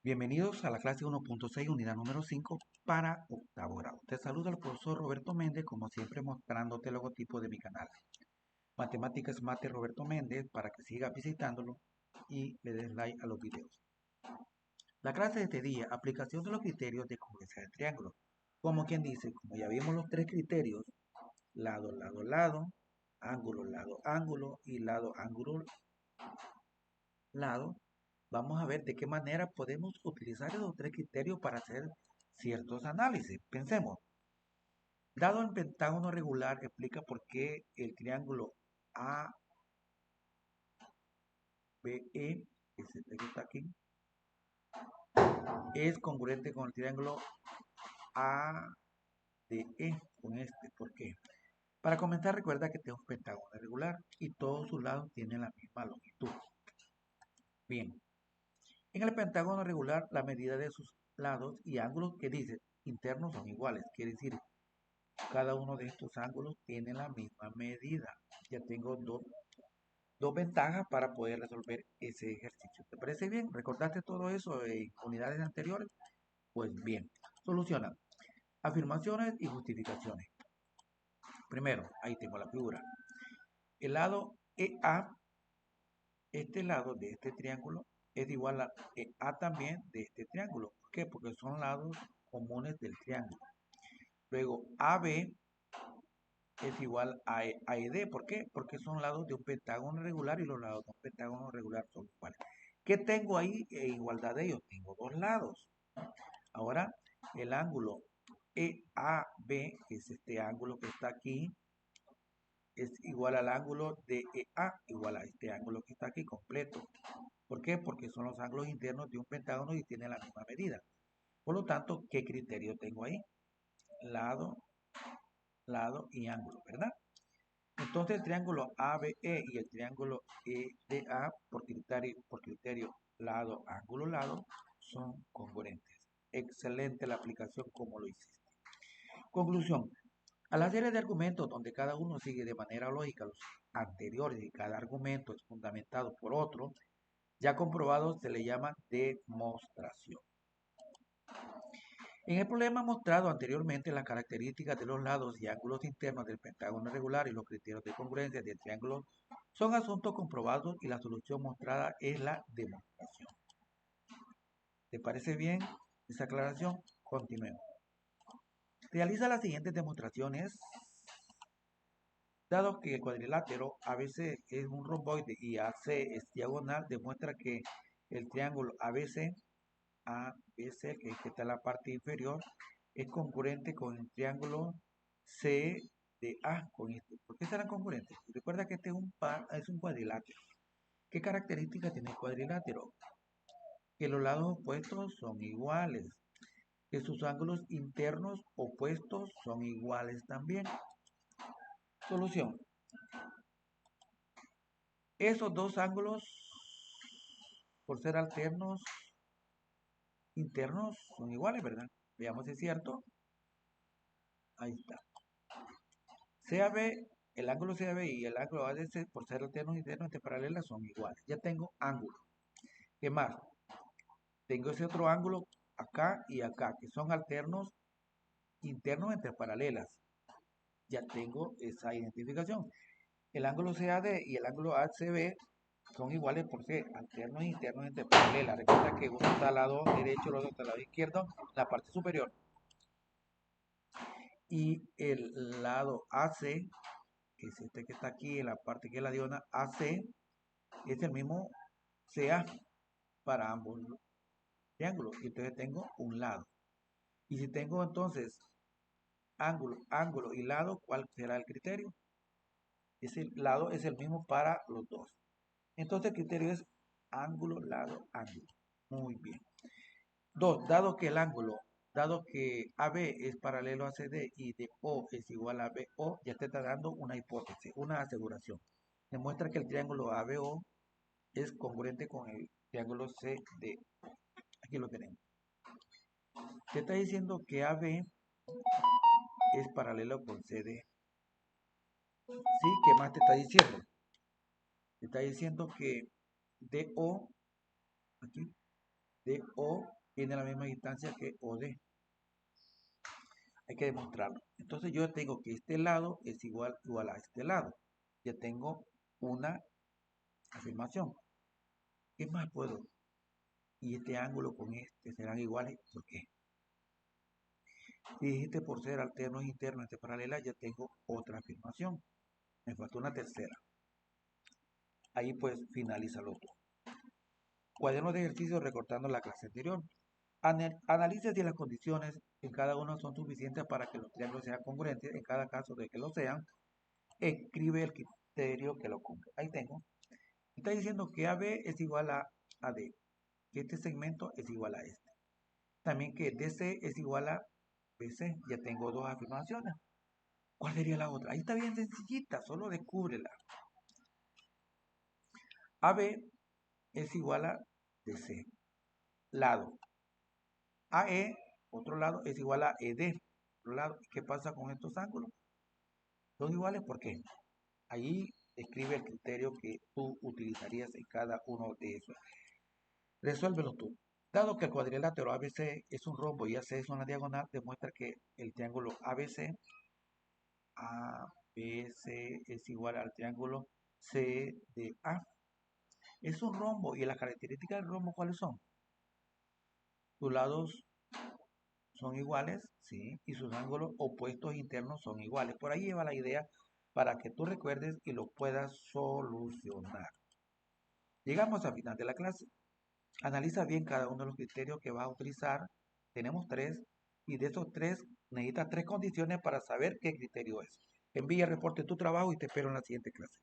Bienvenidos a la clase 1.6, unidad número 5 para octavo grado. Te saluda el profesor Roberto Méndez, como siempre mostrándote el logotipo de mi canal. Matemáticas Mate Roberto Méndez, para que sigas visitándolo y le des like a los videos. La clase de este día, aplicación de los criterios de congruencia de triángulos. Como quien dice, como ya vimos los tres criterios, lado, lado, lado, ángulo, lado, ángulo y lado, ángulo, lado, vamos a ver de qué manera podemos utilizar esos tres criterios para hacer ciertos análisis. Pensemos, dado el pentágono regular, explica por qué el triángulo ABE, que está aquí, es congruente con el triángulo ADE, con este. ¿Por qué? Para comenzar, recuerda que este es un pentágono regular y todos sus lados tienen la misma longitud. Bien, en el pentágono regular, la medida de sus lados y ángulos que dice internos son iguales. Quiere decir, cada uno de estos ángulos tiene la misma medida. Ya tengo dos ventajas para poder resolver ese ejercicio. ¿Te parece bien? ¿Recordaste todo eso en unidades anteriores? Pues bien, soluciona. Afirmaciones y justificaciones. Primero, ahí tengo la figura. El lado EA, este lado de este triángulo, es igual a EA también de este triángulo. ¿Por qué? Porque son lados comunes del triángulo. Luego, AB es igual a ED. ¿Por qué? Porque son lados de un pentágono regular y los lados de un pentágono regular son iguales. ¿Qué tengo ahí en igualdad de ellos? Tengo dos lados. Ahora, el ángulo EAB, que es este ángulo que está aquí, es igual al ángulo de EA, igual a este ángulo que está aquí completo. ¿Por qué? Porque son los ángulos internos de un pentágono y tienen la misma medida. Por lo tanto, ¿qué criterio tengo ahí? Lado, lado y ángulo, ¿verdad? Entonces el triángulo ABE y el triángulo EDA por criterio lado, ángulo, lado son congruentes. Excelente la aplicación como lo hiciste. Conclusión. A la serie de argumentos donde cada uno sigue de manera lógica los anteriores y cada argumento es fundamentado por otro, ya comprobado se le llama demostración. En el problema mostrado anteriormente, las características de los lados y ángulos internos del pentágono regular y los criterios de congruencia del triángulo son asuntos comprobados y la solución mostrada es la demostración. ¿Te parece bien esa aclaración? Continuemos. Realiza las siguientes demostraciones. Dado que el cuadrilátero ABC es un romboide y AC es diagonal, demuestra que el triángulo ABC que está en la parte inferior, es congruente con el triángulo CDA con este. ¿Por qué serán congruentes? Recuerda que este es un cuadrilátero. ¿Qué características tiene el cuadrilátero? Que los lados opuestos son iguales, que sus ángulos internos opuestos son iguales también. Solución. Esos dos ángulos, por ser alternos, internos son iguales, ¿verdad? Veamos si es cierto. Ahí está. CAB, el ángulo CAB y el ángulo ADC, por ser alternos y internos entre paralelas, son iguales. Ya tengo ángulo. ¿Qué más? Tengo ese otro ángulo acá y acá, que son alternos internos entre paralelas. Ya tengo esa identificación. El ángulo CAD y el ángulo ACB son iguales por ser alternos e internos entre paralelas. Recuerda que uno está al lado derecho, el otro está al lado izquierdo, la parte superior. Y el lado AC, que es este que está aquí, en la parte que es la diagonal AC, es el mismo CA para ambos triángulos. Y entonces tengo un lado. Y si tengo entonces ángulo, ángulo y lado, ¿cuál será el criterio? Ese lado es el mismo para los dos. Entonces el criterio es ángulo, lado, ángulo. Muy bien. 2. Dado que AB es paralelo a CD y DO es igual a BO, ya te está dando una hipótesis, una aseguración. Demuestra que el triángulo ABO es congruente con el triángulo CD. Aquí lo tenemos. Te está diciendo que AB es paralelo con CD. ¿Sí? ¿Qué más te está diciendo? Te está diciendo que DO, aquí, de O tiene la misma distancia que OD. Hay que demostrarlo. Entonces yo tengo que este lado es igual a este lado. Ya tengo una afirmación. ¿Qué más puedo? Y este ángulo con este serán iguales. ¿Por qué? Si dijiste por ser alternos internos entre paralelas, ya tengo otra afirmación. Me falta una tercera. Ahí pues finaliza lo otro. Cuadernos de ejercicio recortando la clase anterior. Analice si las condiciones en cada uno son suficientes para que los triángulos sean congruentes. En cada caso de que lo sean, escribe el criterio que lo cumple. Ahí tengo. Está diciendo que AB es igual a AD, que este segmento es igual a este. También que DC es igual a BC. Ya tengo dos afirmaciones. ¿Cuál sería la otra? Ahí está bien sencillita, solo descúbrela. AB es igual a DC. Lado. AE, otro lado, es igual a ED. Otro lado. ¿Qué pasa con estos ángulos? Son iguales porque ahí escribe el criterio que tú utilizarías en cada uno de esos. Resuélvelo tú. Dado que el cuadrilátero ABC es un rombo y AC es una diagonal, demuestra que el triángulo ABC es igual al triángulo CDA. Es un rombo y las características del rombo, ¿cuáles son? Sus lados son iguales, ¿sí? Y sus ángulos opuestos internos son iguales. Por ahí lleva la idea para que tú recuerdes y lo puedas solucionar. Llegamos al final de la clase. Analiza bien cada uno de los criterios que vas a utilizar. Tenemos tres y de esos tres necesitas tres condiciones para saber qué criterio es. Envía el reporte de tu trabajo y te espero en la siguiente clase.